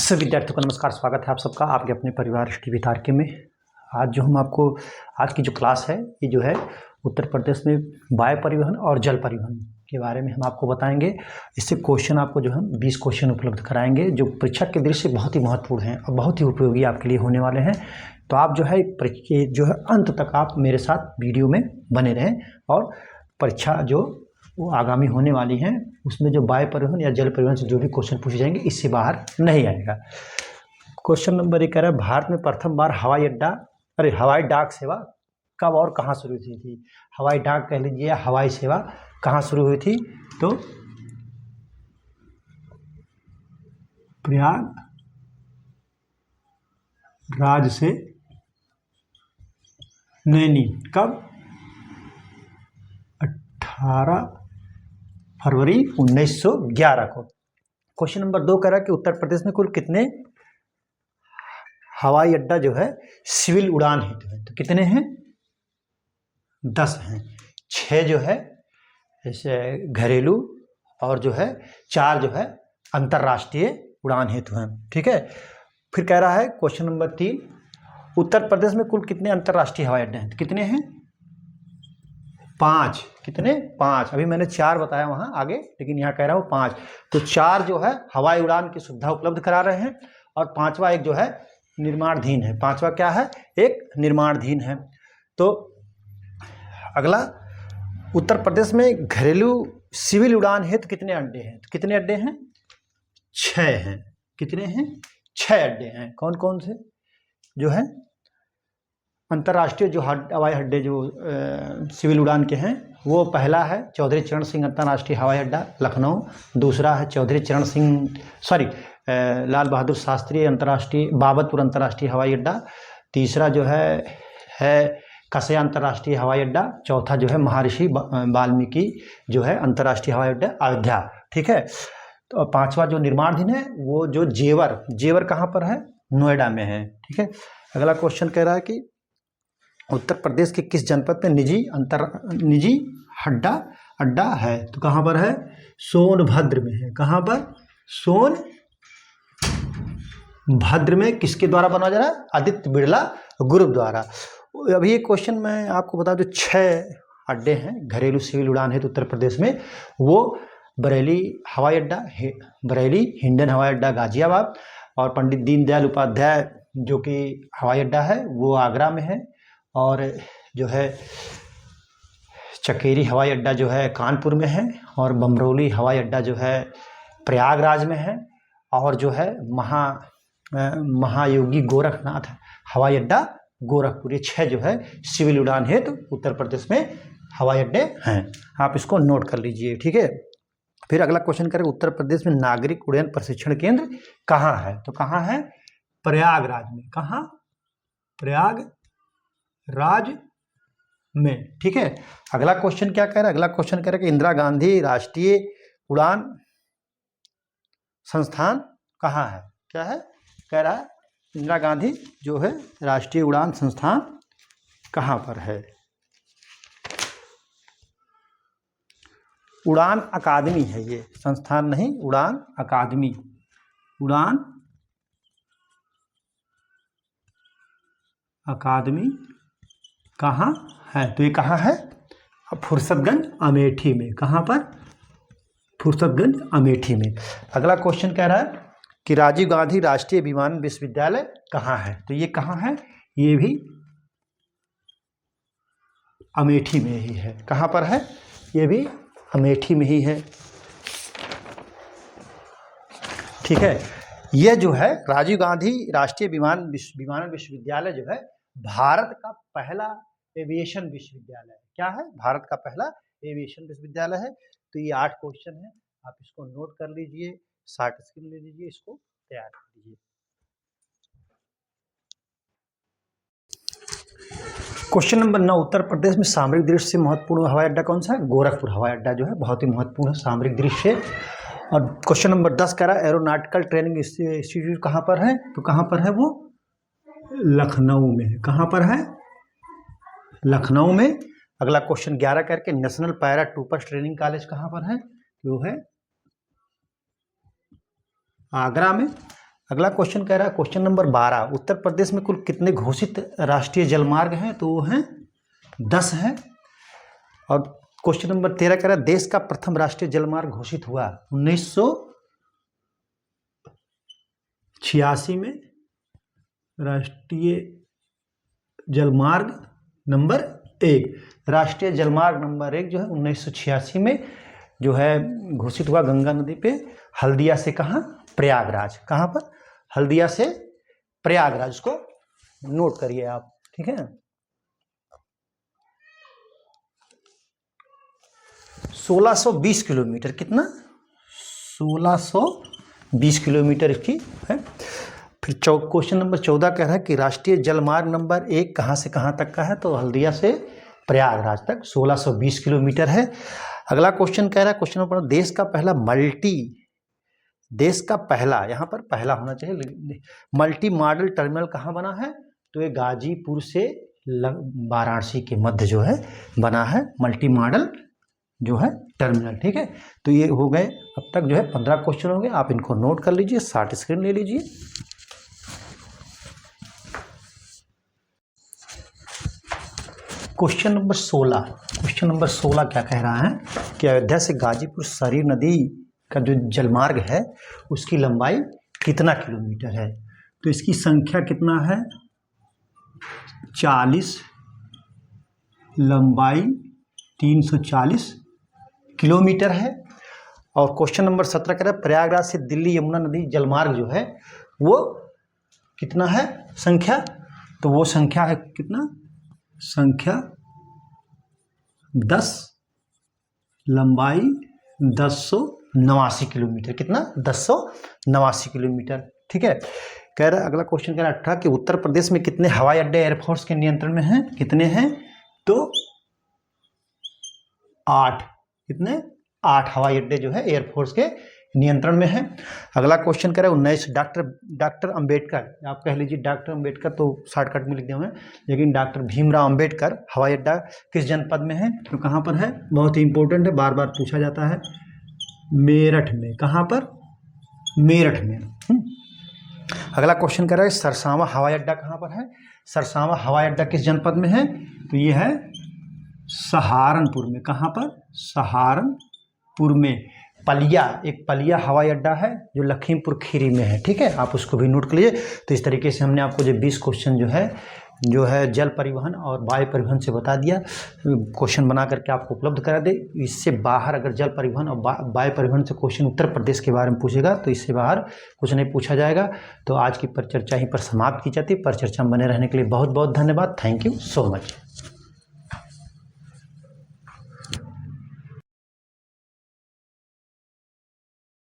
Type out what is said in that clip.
सभी विद्यार्थियों को नमस्कार, स्वागत है आप सबका आपके अपने परिवार टीवी तारके में। आज जो हम आपको आज की जो क्लास है ये जो है उत्तर प्रदेश में वायु परिवहन और जल परिवहन के बारे में हम आपको बताएंगे। इससे क्वेश्चन आपको जो हम 20 क्वेश्चन उपलब्ध कराएंगे जो परीक्षा के दृष्टि से बहुत ही महत्वपूर्ण हैं और बहुत ही उपयोगी आपके लिए होने वाले हैं। तो आप जो है अंत तक आप मेरे साथ वीडियो में बने रहें और परीक्षा जो वो आगामी होने वाली हैं उसमें जो वायु परिवहन या जल परिवहन से जो भी क्वेश्चन पूछे जाएंगे इससे बाहर नहीं आएगा। क्वेश्चन नंबर 1 कह रहा है भारत में प्रथम बार हवाई डाक सेवा कब और कहाँ शुरू हुई थी। हवाई डाक कह लीजिए, हवाई सेवा कहाँ शुरू हुई थी? तो प्रयागराज से नैनी, कब? 18 फरवरी 1911 को। क्वेश्चन नंबर 2 कह रहा है कि उत्तर प्रदेश में कुल कितने हवाई अड्डा जो है सिविल उड़ान हेतु है? तो कितने हैं? 10 हैं। 6 जो है जैसे घरेलू और जो है 4 जो है अंतर्राष्ट्रीय उड़ान हेतु हैं। ठीक है। फिर कह रहा है क्वेश्चन नंबर 3 उत्तर प्रदेश में कुल कितने अंतर्राष्ट्रीय हवाई अड्डे हैं? तो कितने हैं? 5। कितने? 5। अभी मैंने 4 बताया वहाँ आगे, लेकिन यहाँ कह रहा हूँ 5। तो 4 जो है हवाई उड़ान की सुविधा उपलब्ध करा रहे हैं और 5वां एक जो है निर्माणाधीन है। 5वां क्या है? एक निर्माणाधीन है। तो अगला, उत्तर प्रदेश में घरेलू सिविल उड़ान हेतु कितने अड्डे हैं? तो कितने अड्डे हैं? 6 हैं। कितने हैं? 6 अड्डे हैं। कौन कौन से जो है अंतर्राष्ट्रीय जो हवाई अड्डे जो सिविल उड़ान के हैं? वो पहला है चौधरी चरण सिंह अंतर्राष्ट्रीय हवाई अड्डा लखनऊ। दूसरा है लाल बहादुर शास्त्री अंतर्राष्ट्रीय बाबतपुर अंतर्राष्ट्रीय हवाई अड्डा। तीसरा जो है कसया अंतर्राष्ट्रीय हवाई अड्डा। चौथा जो है महर्षि वाल्मीकि जो है अंतर्राष्ट्रीय हवाई अड्डा अयोध्या। ठीक है। तो 5वां जो निर्माणाधीन है वो जो जेवर कहाँ पर है? नोएडा में है। ठीक है। अगला क्वेश्चन कह रहा है कि उत्तर प्रदेश के किस जनपद में निजी अड्डा है? तो कहाँ पर है? सोनभद्र में है। कहाँ पर? सोनभद्र में। किसके द्वारा बनाया जा रहा है? आदित्य बिरला ग्रुप द्वारा। अभी एक क्वेश्चन मैं आपको बता दूं, 6 अड्डे हैं घरेलू सिविल उड़ान है तो उत्तर प्रदेश में। वो बरेली हवाई अड्डा, बरेली हिंडन हवाई अड्डा गाजियाबाद, और पंडित दीनदयाल उपाध्याय जो कि हवाई अड्डा है वो आगरा में है, और जो है चकेरी हवाई अड्डा जो है कानपुर में है, और बमरौली हवाई अड्डा जो है प्रयागराज में है, और जो है महायोगी गोरखनाथ हवाई अड्डा गोरखपुर। ये 6 जो है सिविल उड़ान हेतु उत्तर प्रदेश में हवाई अड्डे हैं। आप इसको नोट कर लीजिए। ठीक है। फिर अगला क्वेश्चन करें उत्तर प्रदेश में नागरिक उड्डयन प्रशिक्षण केंद्र कहाँ है? तो कहाँ है? प्रयागराज में। कहाँ? प्रयागराज में। ठीक है। अगला क्वेश्चन क्या कह रहा है? अगला क्वेश्चन कह रहा है कि इंदिरा गांधी राष्ट्रीय उड़ान संस्थान कहाँ है? क्या है? कह रहा है इंदिरा गांधी जो है राष्ट्रीय उड़ान संस्थान कहाँ पर है? उड़ान अकादमी है ये, संस्थान नहीं, उड़ान अकादमी। उड़ान अकादमी कहाँ है? तो ये कहाँ है? फुर्सतगंज अमेठी में। कहाँ पर? फुर्सतगंज अमेठी में। अगला क्वेश्चन कह रहा है कि राजीव गांधी राष्ट्रीय विमान विश्वविद्यालय कहाँ है? तो ये कहाँ है? ये भी अमेठी में ही है। कहाँ पर है? ये भी अमेठी में ही है। ठीक है। ये जो है राजीव गांधी राष्ट्रीय विमान विश्वविद्यालय जो है भारत का पहला एविएशन विश्वविद्यालय है। क्या है? भारत का पहला एविएशन विश्वविद्यालय है। तो ये 8 क्वेश्चन है, आप इसको नोट कर लीजिए, शॉर्ट स्क्रीन ले लीजिए, इसको तैयार कर लीजिए। क्वेश्चन नंबर 9 उत्तर प्रदेश में सामरिक दृष्टि से महत्वपूर्ण हवाई अड्डा कौन सा है? गोरखपुर हवाई अड्डा जो है बहुत ही महत्वपूर्ण है सामरिक दृष्टि से। और क्वेश्चन नंबर 10 कह रहा है एरोनॉटिकल ट्रेनिंग इंस्टीट्यूट कहाँ पर है? तो कहाँ पर है? वो लखनऊ में है। कहाँ पर है? लखनऊ में। अगला क्वेश्चन 11 करके national para troopers training college कहाँ पर है? वो है आगरा में। अगला क्वेश्चन कह रहा है, क्वेश्चन नंबर 12, उत्तर प्रदेश में कुल कितने घोषित राष्ट्रीय जलमार्ग हैं? तो वो हैं 10 हैं। और क्वेश्चन नंबर 13 कह रहा है, देश का प्रथम राष्ट्रीय जलमार्ग घोषित हुआ 1986 में। राष्ट्रीय जलमार्ग नंबर 1, राष्ट्रीय जलमार्ग नंबर 1 जो है 1986 में जो है घोषित हुआ गंगा नदी पे, हल्दिया से कहाँ? प्रयागराज। कहाँ पर? हल्दिया से प्रयागराज। उसको नोट करिए आप, ठीक है। 1620 किलोमीटर, कितना? 1620 किलोमीटर इसकी है। फिर क्वेश्चन नंबर 14 कह रहा है कि राष्ट्रीय जलमार्ग नंबर 1 कहाँ से कहाँ तक का है? तो हल्दिया से प्रयागराज तक 1620 किलोमीटर है। अगला क्वेश्चन कह रहा है, क्वेश्चन नंबर, देश का पहला देश का पहला, यहाँ पर पहला होना चाहिए, मल्टी मॉडल टर्मिनल कहाँ बना है? तो ये गाजीपुर से वाराणसी के मध्य जो है बना है मल्टी मॉडल जो है टर्मिनल, ठीक है। तो ये हो गए अब तक जो है 15 क्वेश्चन हो गए, आप इनको नोट कर लीजिए, शॉर्ट स्क्रीन ले लीजिए। क्वेश्चन नंबर 16 क्या कह रहा है कि अयोध्या से गाजीपुर सरीर नदी का जो जलमार्ग है उसकी लंबाई कितना किलोमीटर है? तो इसकी संख्या कितना है? 40, लंबाई 340 किलोमीटर है। और क्वेश्चन नंबर 17 कह रहा है, प्रयागराज से दिल्ली यमुना नदी जलमार्ग जो है वो कितना है संख्या? तो वो संख्या है कितना? संख्या 10, लंबाई 1089 किलोमीटर। कितना? 1089 किलोमीटर, ठीक है। कह रहा है अगला क्वेश्चन कह रहा है 18 कि उत्तर प्रदेश में कितने हवाई अड्डे एयरफोर्स के नियंत्रण में हैं? कितने हैं? तो 8। कितने? 8 हवाई अड्डे जो है एयरफोर्स के नियंत्रण में है। अगला क्वेश्चन कह रहा है 19 डॉक्टर अंबेडकर, आप कह लीजिए डॉक्टर अंबेडकर तो शॉर्टकट में लिख दिया हूँ, लेकिन डॉक्टर भीमराव अंबेडकर हवाई अड्डा किस जनपद में है? तो कहाँ पर है? बहुत ही इंपॉर्टेंट है, बार बार पूछा जाता है। मेरठ में। कहाँ पर? मेरठ में। अगला क्वेश्चन कह रहा है सरसावा हवाई अड्डा कहाँ पर है? सरसावा हवाई अड्डा किस जनपद में है? तो ये है सहारनपुर में। कहाँ पर? सहारनपुर में। एक पलिया हवाई अड्डा है जो लखीमपुर खीरी में है, ठीक है, आप उसको भी नोट कर लीजिए। तो इस तरीके से हमने आपको जो 20 क्वेश्चन जो है जल परिवहन और वायु परिवहन से बता दिया, क्वेश्चन बना करके आपको उपलब्ध करा दे। इससे बाहर अगर जल परिवहन और वायु परिवहन से क्वेश्चन उत्तर प्रदेश के बारे में पूछेगा तो इससे बाहर कुछ नहीं पूछा जाएगा। तो आज की परिचर्चा यहीं पर समाप्त की जाती है। परिचर्चा में बने रहने के लिए बहुत बहुत धन्यवाद। Thank you so much.